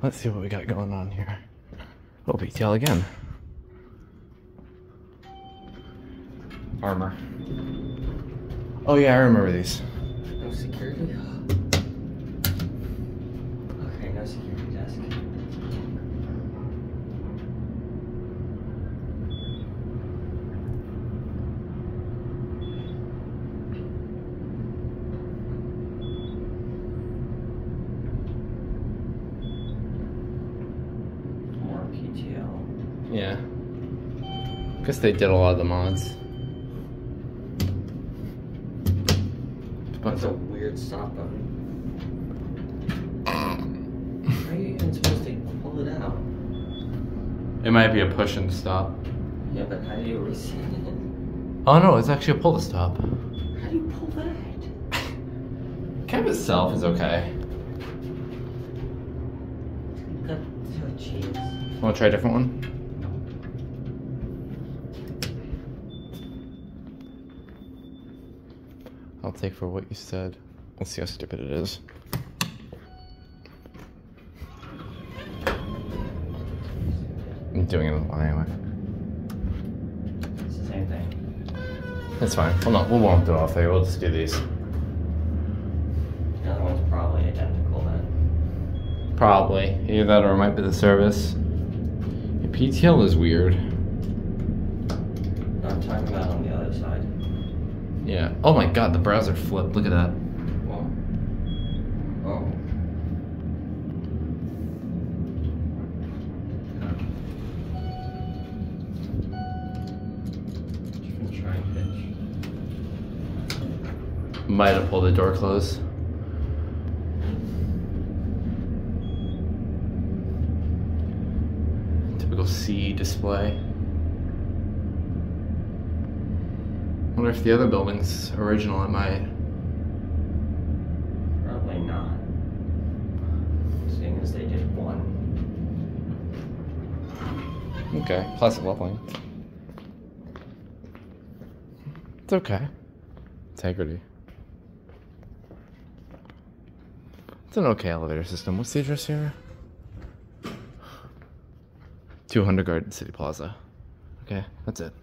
Let's see what we got going on here. Oh, PTL again. Armor. Oh yeah, I remember these. No security? Okay, no security desk. More PTL. Yeah. Guess they did a lot of the mods. That's a weird stop button. How are you even supposed to pull it out? It might be a push and stop. Yeah, but how do you reset it? Oh no, it's actually a pull to stop. How do you pull that? Cab itself is okay. Oh, jeez. Want to try a different one? I'll take for what you said. Let's see how stupid it is. I'm doing it anyway. It's the same thing. It's fine. Well, no, we won't do it off there. We'll just do these. The other one's probably identical then. Probably. Either that or it might be the service. The PTL is weird. No, I'm talking about on the other side. Yeah. Oh my god, the browser flipped. Look at that. Well, oh. Different trying pitch. Might have pulled the door closed. Typical C display. Wonder if the other building's original. It might. Probably not. Seeing as they did one. Okay, classic leveling. It's okay. Integrity. It's an okay elevator system. What's the address here? 200 Garden City Plaza. Okay, that's it.